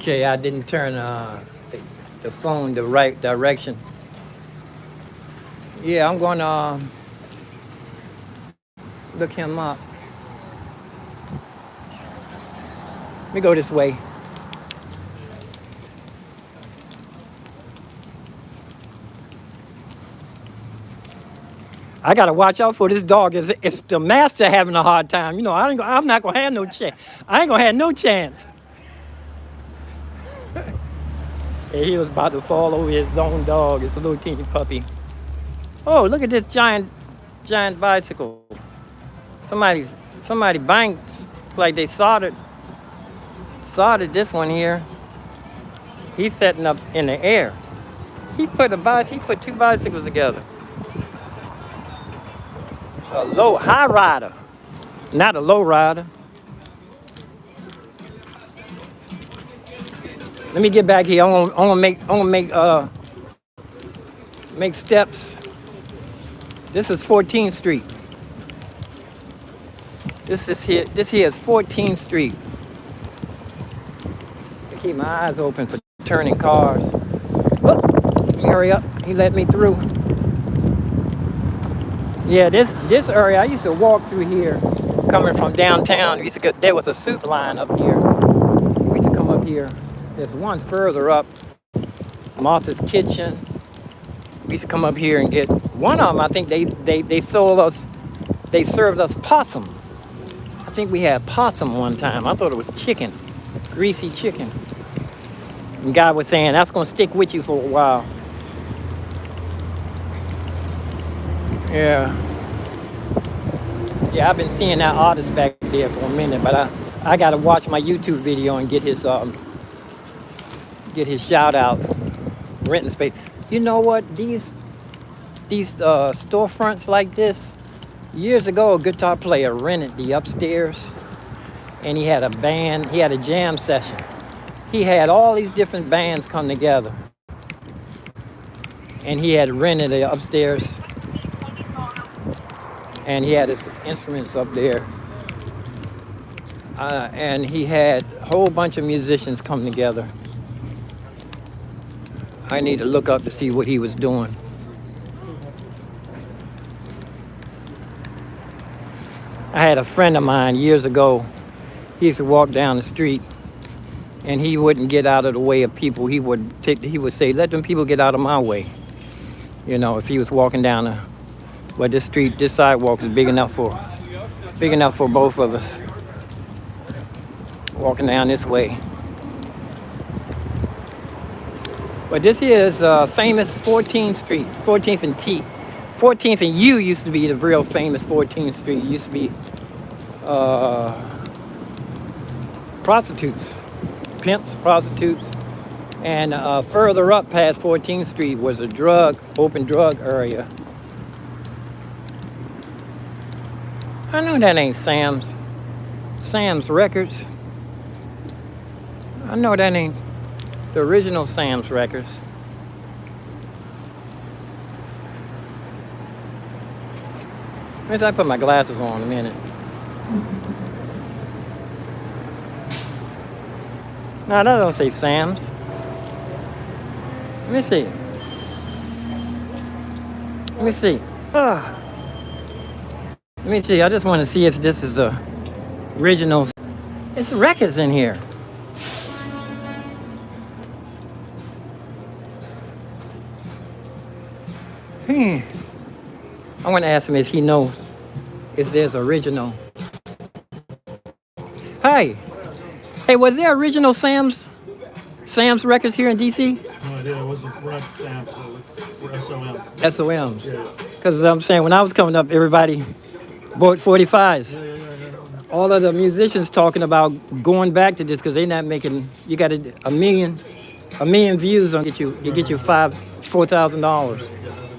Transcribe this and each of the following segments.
Okay, I didn't turn the phone the right direction. Yeah, I'm going to look him up. Let me go this way. I gotta watch out for this dog. If the master having a hard time, I'm not gonna have no chance. I ain't gonna have no chance. And he was about to fall over his own dog. It's a little teeny puppy. Oh, look at this giant bicycle. Somebody, somebody banged like they soldered this one here. He's setting up in the air. He put two bicycles together. A high rider, not a low rider. Let me get back here. I'm gonna make steps. This is 14th Street. This here is 14th Street. I keep my eyes open for turning cars. Oh, hurry up. He let me through. Yeah, this area, I used to walk through here coming from downtown. There was a soup line up here. We used to come up here. There's one further up, Martha's Kitchen. We used to come up here and get one of them. I think they served us possum. I think we had possum one time. I thought it was chicken, greasy chicken. And God was saying that's gonna stick with you for a while. Yeah, I've been seeing that artist back there for a minute, but I gotta watch my YouTube video and get his shout out, renting space. You know what? These storefronts like this, years ago, a guitar player rented the upstairs, and he had a band. He had a jam session. He had all these different bands come together, and he had rented the upstairs. And he had his instruments up there. And he had a whole bunch of musicians come together. I need to look up to see what he was doing. I had a friend of mine years ago. He used to walk down the street, and he wouldn't get out of the way of people. He would say, "Let them people get out of my way." If he was walking down but this sidewalk is big enough for both of us. Walking down this way. But this here is famous 14th Street, 14th and T. 14th and U used to be the real famous 14th Street. It used to be prostitutes, pimps, prostitutes. And further up past 14th Street was a open drug area. I know that ain't Sam's Records. I know that ain't the original Sam's Records. Where's I put my glasses on a minute? No, that don't say Sam's. Let me see. Let me see. I just want to see if this is the original. It's records in here. I want to ask him if he knows if there's original. Hey, was there original Sam's Records here in DC? No idea. It wasn't Sam's. We're SOM. SOM. Yeah. Because I'm saying when I was coming up, everybody bought 45s. Yeah. All of the musicians talking about going back to this because they're not making. You got a million views on get you $4,000.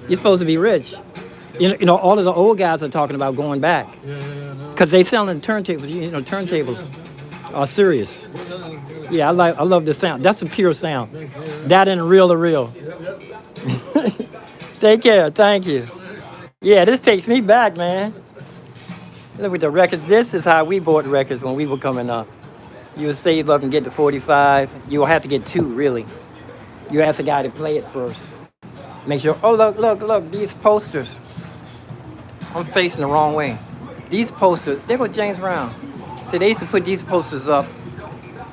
You're supposed to be rich. All of the old guys are talking about going back. Because they selling turntables. Turntables are serious. Yeah, I love the sound. That's a pure sound. That and reel to reel. Take care. Thank you. Yeah, this takes me back, man. Look at the records. This is how we bought records when we were coming up. You would save up and get to 45. You will have to get 2, really. You ask a guy to play it first. Make sure, oh, look, look, look, these posters. I'm facing the wrong way. These posters, there was James Brown. See, they used to put these posters up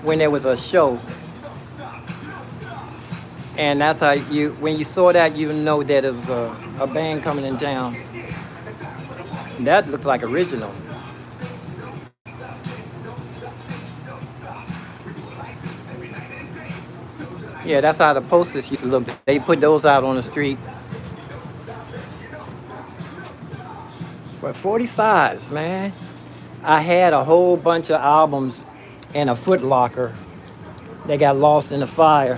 when there was a show. And that's how when you saw that, you know that it was a band coming in town. That looks like original. Yeah, that's how the posters used to look. They put those out on the street. But 45s, man. I had a whole bunch of albums in a Foot Locker. They got lost in the fire.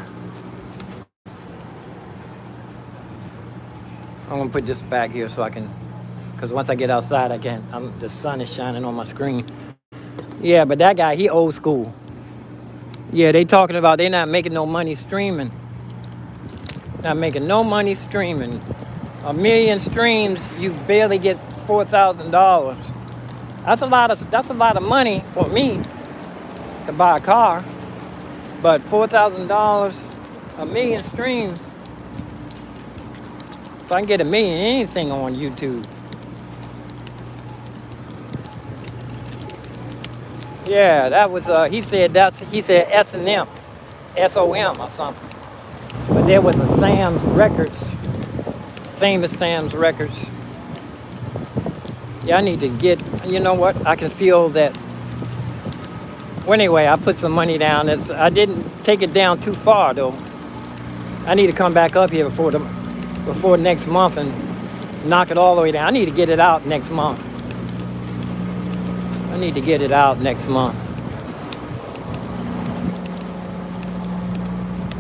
I'm gonna put this back here so I can, because once I get outside, I can't. The sun is shining on my screen. Yeah, but that guy, he old school. Yeah, they talking about they not making no money streaming. Not making no money streaming. 1 million streams, you barely get $4,000. That's a lot of money for me to buy a car. But $4,000, 1 million streams. If I can get 1 million anything on YouTube. Yeah, that was he said S&M, SOM or something. But there was a Sam's Records, famous Sam's Records. Yeah, I need to get, you know what? I can feel that. Well, anyway, I put some money down. I didn't take it down too far though. I need to come back up here before next month and knock it all the way down. I need to get it out next month. I need to get it out next month.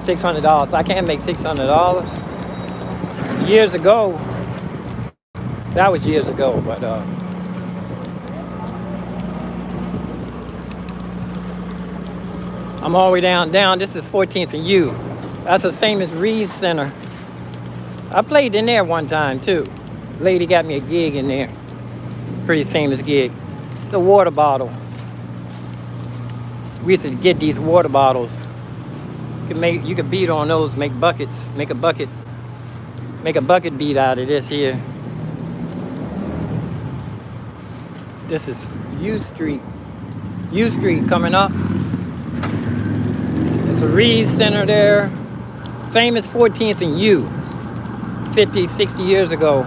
$600. I can't make $600. Years ago. That was years ago, but I'm all the way down. This is 14th and U. That's a famous Reed Center. I played in there one time too. Lady got me a gig in there. Pretty famous gig. The water bottle. We used to get these water bottles. You could beat on those, make buckets, make a bucket beat out of this here. This is U Street. U Street coming up. It's a Reed Center there. Famous 14th and U. 50, 60 years ago.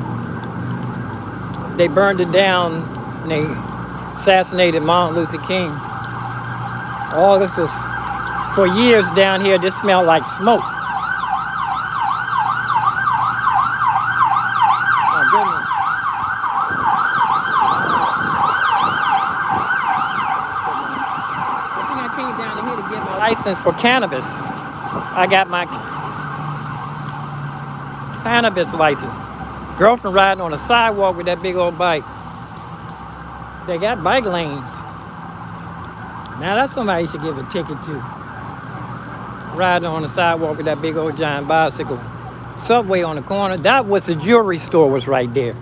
They burned it down and they assassinated Martin Luther King. All this was, for years down here, this smelled like smoke. My goodness. I think I came down here to get my license for cannabis. I got my cannabis license. Girlfriend riding on the sidewalk with that big old bike. They got bike lanes. Now that's somebody you should give a ticket to. Riding on the sidewalk with that big old giant bicycle. Subway on the corner. That was the jewelry store, was right there.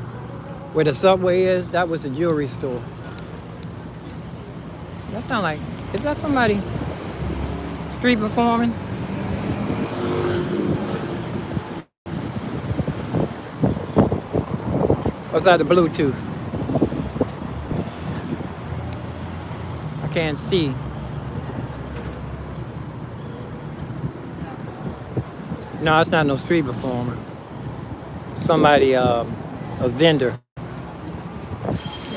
Where the Subway is, that was the jewelry store. That sound like, is that somebody street performing? What's that, the Bluetooth? I can't see. No, it's not no street performer. Somebody, a vendor.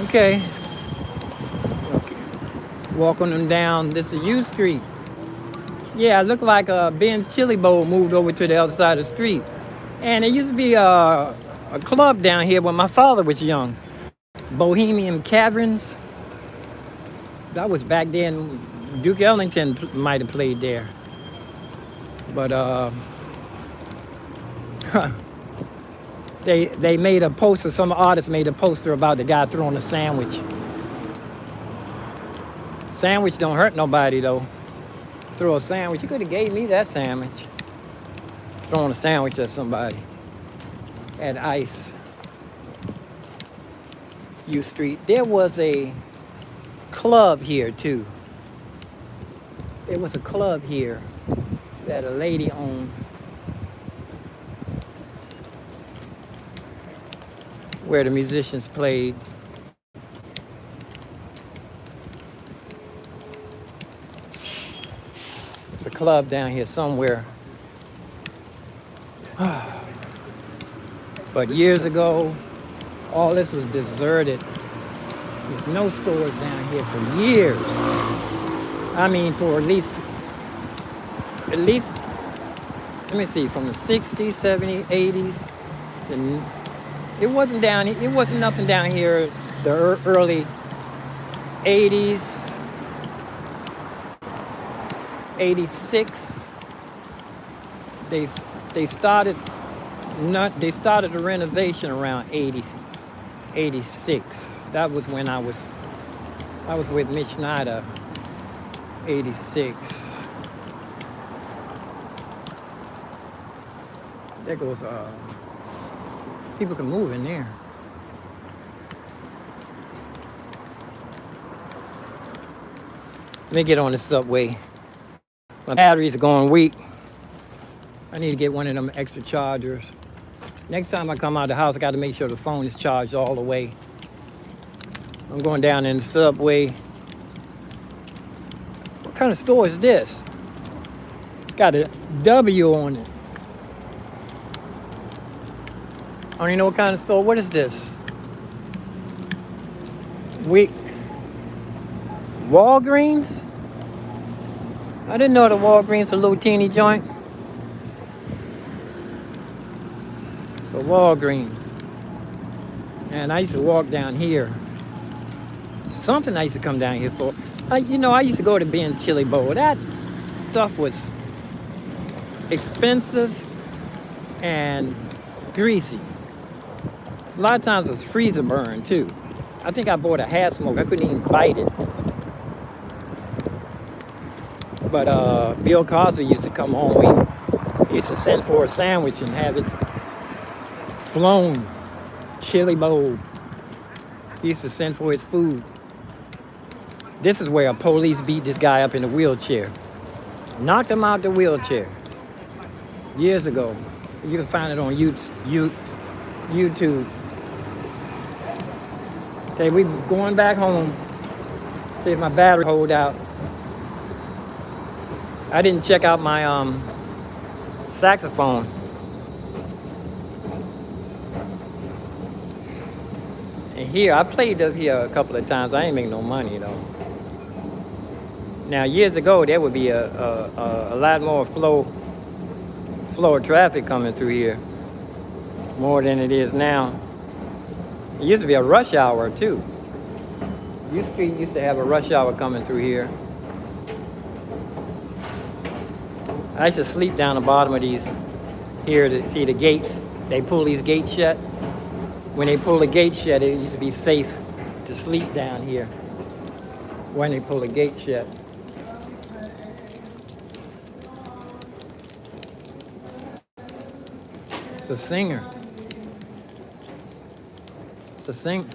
Okay. Walking them down. This is U Street. Yeah, it looked like Ben's Chili Bowl moved over to the other side of the street. And there used to be a club down here when my father was young. Bohemian Caverns. That was back then. Duke Ellington might have played there. But they made a poster, some artists made a poster about the guy throwing a sandwich. Sandwich don't hurt nobody though. Throw a sandwich, you could have gave me that sandwich. Throwing a sandwich at somebody. At ICE. U Street. There was a club here too. There was a club here that a lady owned where the musicians played. There's a club down here somewhere. But years ago, all this was deserted. There's no stores down here for years. I mean, for at least, let me see, from the 60s, 70s, 80s. It wasn't down here. It wasn't nothing down here. The early 80s, 86. They started the renovation around 80, 86. That was when I was with Miss Schneider. 86. There goes people can move in there. Let me get on the subway. My batteries are going weak. I need to get one of them extra chargers. Next time I come out of the house, I got to make sure the phone is charged all the way. I'm going down in the subway. What kind of store is this? It's got a W on it. I don't even know what kind of store. What is this? Walgreens? I didn't know the Walgreens a little teeny joint. So Walgreens. And I used to walk down here. Something I used to come down here for. I used to go to Ben's Chili Bowl. That stuff was expensive and greasy. A lot of times it was freezer burn too. I think I bought a half smoke. I couldn't even bite it. But Bill Cosby used to come home. He used to send for a sandwich and have it flown. Chili bowl. He used to send for his food. This is where a police beat this guy up in a wheelchair. Knocked him out the wheelchair. Years ago. You can find it on YouTube. Okay, we going back home. See if my battery hold out. I didn't check out my saxophone. And here, I played up here a couple of times. I ain't make no money though. Now, years ago, there would be a lot more flow of traffic coming through here, more than it is now. It used to be a rush hour too. U Street used to have a rush hour coming through here. I used to sleep down the bottom of these here to see the gates. They pull these gates shut. When they pull the gate shut, it used to be safe to sleep down here when they pull the gate shut. It's a singer. It's a singer.